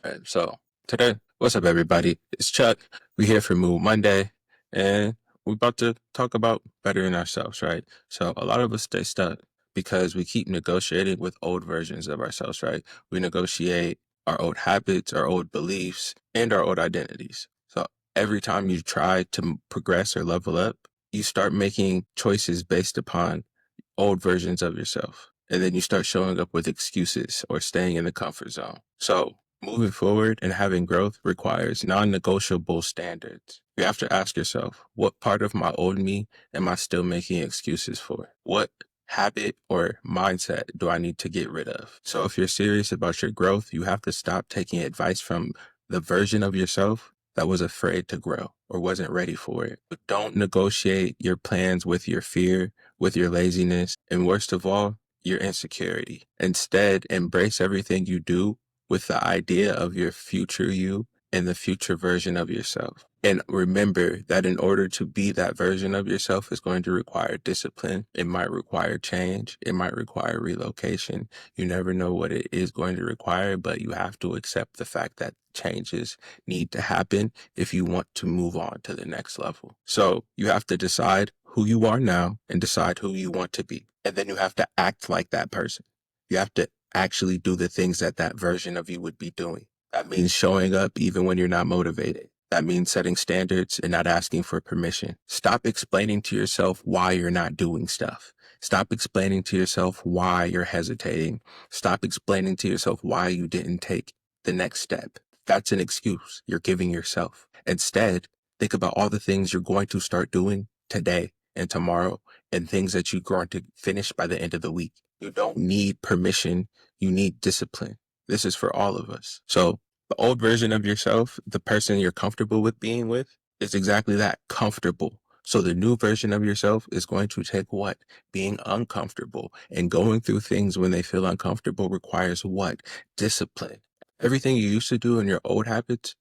Right, so today, what's up, everybody? It's Chuck. We're here for Move Monday, and we're about to talk about bettering ourselves, right? So a lot of us stay stuck because we keep negotiating with old versions of ourselves, right? We negotiate our old habits, our old beliefs, and our old identities. So every time you try to progress or level up, you start making choices based upon old versions of yourself. And then you start showing up with excuses or staying in the comfort zone. So moving forward and having growth requires non-negotiable standards. You have to ask yourself, what part of my old me am I still making excuses for? What habit or mindset do I need to get rid of? So if you're serious about your growth, you have to stop taking advice from the version of yourself that was afraid to grow or wasn't ready for it. But don't negotiate your plans with your fear, with your laziness, and worst of all, your insecurity. Instead, embrace everything you do with the idea of your future you and the future version of yourself. And remember that in order to be that version of yourself is going to require discipline. It might require change. It might require relocation. You never know what it is going to require, but you have to accept the fact that changes need to happen if you want to move on to the next level. So you have to decide who you are now and decide who you want to be. And then you have to act like that person. You have to actually do the things that that version of you would be doing. That means showing up even when you're not motivated. That means setting standards and not asking for permission. Stop explaining to yourself why you're not doing stuff. Stop explaining to yourself why you're hesitating. Stop explaining to yourself why you didn't take the next step. That's an excuse you're giving yourself. Instead, think about all the things you're going to start doing today and tomorrow and things that you're going to finish by the end of the week. You don't need permission. You need discipline. This is for all of us. So the old version of yourself, the person you're comfortable with being with, is exactly that, comfortable. So the new version of yourself is going to take what? Being uncomfortable and going through things when they feel uncomfortable requires what? Discipline. Everything you used to do in your old habits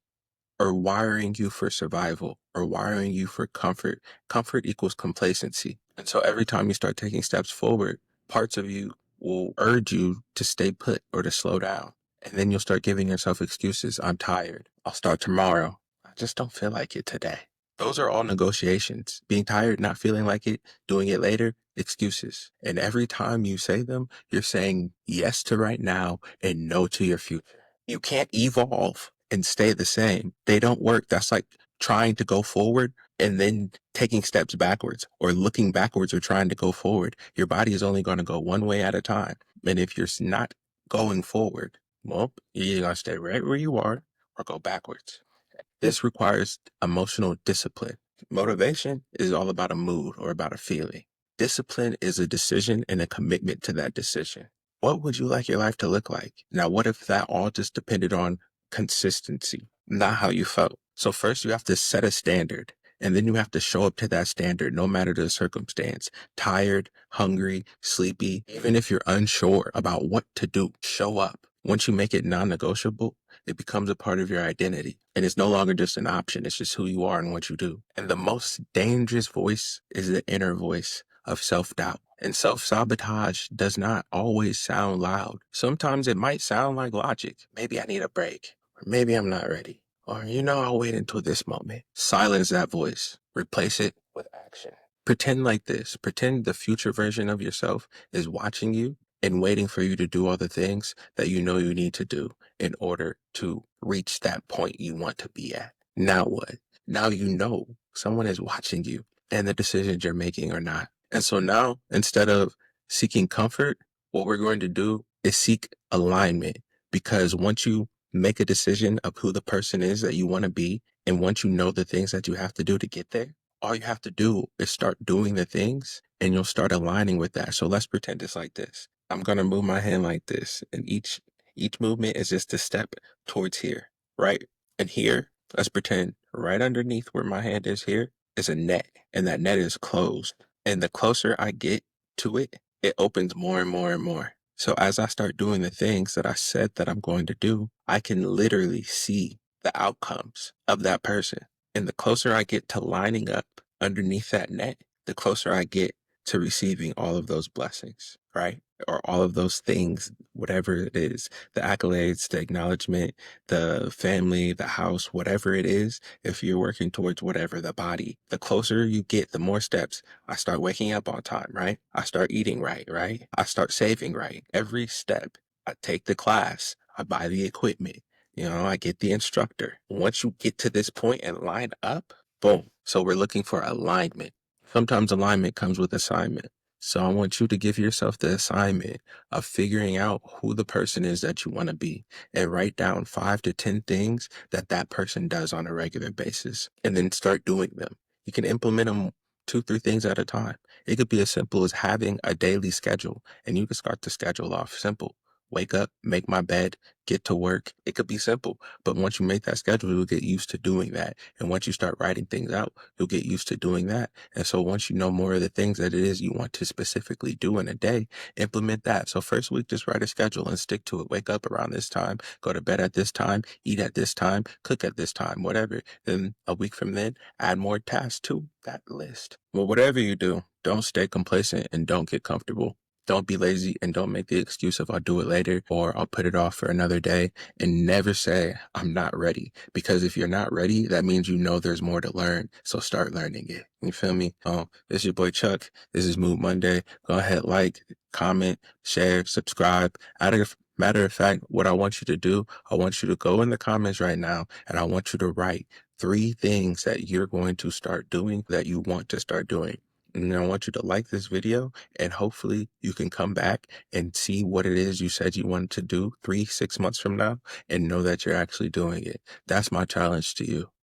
are wiring you for survival or wiring you for comfort. Comfort equals complacency. And so every time you start taking steps forward, parts of you will urge you to stay put or to slow down. And then you'll start giving yourself excuses. I'm tired. I'll start tomorrow. I just don't feel like it today. Those are all negotiations. Being tired, not feeling like it, doing it later, excuses. And every time you say them, you're saying yes to right now and no to your future. You can't evolve and stay the same. They don't work. That's like trying to go forward and then taking steps backwards or looking backwards or trying to go forward. Your body is only going to go one way at a time. And if you're not going forward, well, you're going to stay right where you are or go backwards. This requires emotional discipline. Motivation is all about a mood or about a feeling. Discipline is a decision and a commitment to that decision. What would you like your life to look like? Now, what if that all just depended on consistency, not how you felt? So first you have to set a standard and then you have to show up to that standard no matter the circumstance. Tired, hungry, sleepy, even if you're unsure about what to do, show up. Once you make it non-negotiable, it becomes a part of your identity. And it's no longer just an option. It's just who you are and what you do. And the most dangerous voice is the inner voice of self-doubt. And self-sabotage does not always sound loud. Sometimes it might sound like logic. Maybe I need a break. Or maybe I'm not ready. Or, I'll wait until this moment. Silence that voice. Replace it with action. Pretend like this. Pretend the future version of yourself is watching you and waiting for you to do all the things that you know you need to do in order to reach that point you want to be at. Now what? Now you know someone is watching you and the decisions you're making are not. And so now, instead of seeking comfort, what we're going to do is seek alignment. Because once you make a decision of who the person is that you want to be, and once you know the things that you have to do to get there, all you have to do is start doing the things and you'll start aligning with that. So let's pretend it's like this. I'm going to move my hand like this, and each movement is just a step towards here, right? And here, let's pretend right underneath where my hand is here is a net, and that net is closed. And the closer I get to it, it opens more and more and more. So as I start doing the things that I said that I'm going to do, I can literally see the outcomes of that person. And the closer I get to lining up underneath that net, the closer I get to receiving all of those blessings, right? or all of those things, whatever it is, the accolades, the acknowledgement, the family, the house, whatever it is, if you're working towards whatever, the body, the closer you get, the more steps. I start waking up on time, right? I start eating right, right? I start saving right. Every step, I take the class, I buy the equipment, I get the instructor. Once you get to this point and line up, boom. So we're looking for alignment. Sometimes alignment comes with assignment. So I want you to give yourself the assignment of figuring out who the person is that you want to be and write down 5 to 10 things that that person does on a regular basis and then start doing them. You can implement them 2, 3 things at a time. It could be as simple as having a daily schedule, and you can start the schedule off simple. Wake up, make my bed, get to work. It could be simple, but once you make that schedule, you'll get used to doing that. And once you start writing things out, you'll get used to doing that. And so once you know more of the things that it is you want to specifically do in a day, implement that. So first week, just write a schedule and stick to it. Wake up around this time, go to bed at this time, eat at this time, cook at this time, whatever. Then a week from then, add more tasks to that list. Well, whatever you do, don't stay complacent and don't get comfortable. Don't be lazy and don't make the excuse of I'll do it later or I'll put it off for another day, and never say I'm not ready, because if you're not ready, that means there's more to learn. So start learning it. You feel me? This is your boy Chuck. This is Move Monday. Go ahead, like, comment, share, subscribe. Matter of fact, what I want you to do, I want you to go in the comments right now and I want you to write 3 things that you're going to start doing that you want to start doing. And I want you to like this video, and hopefully you can come back and see what it is you said you wanted to do 6 months from now and know that you're actually doing it. That's my challenge to you.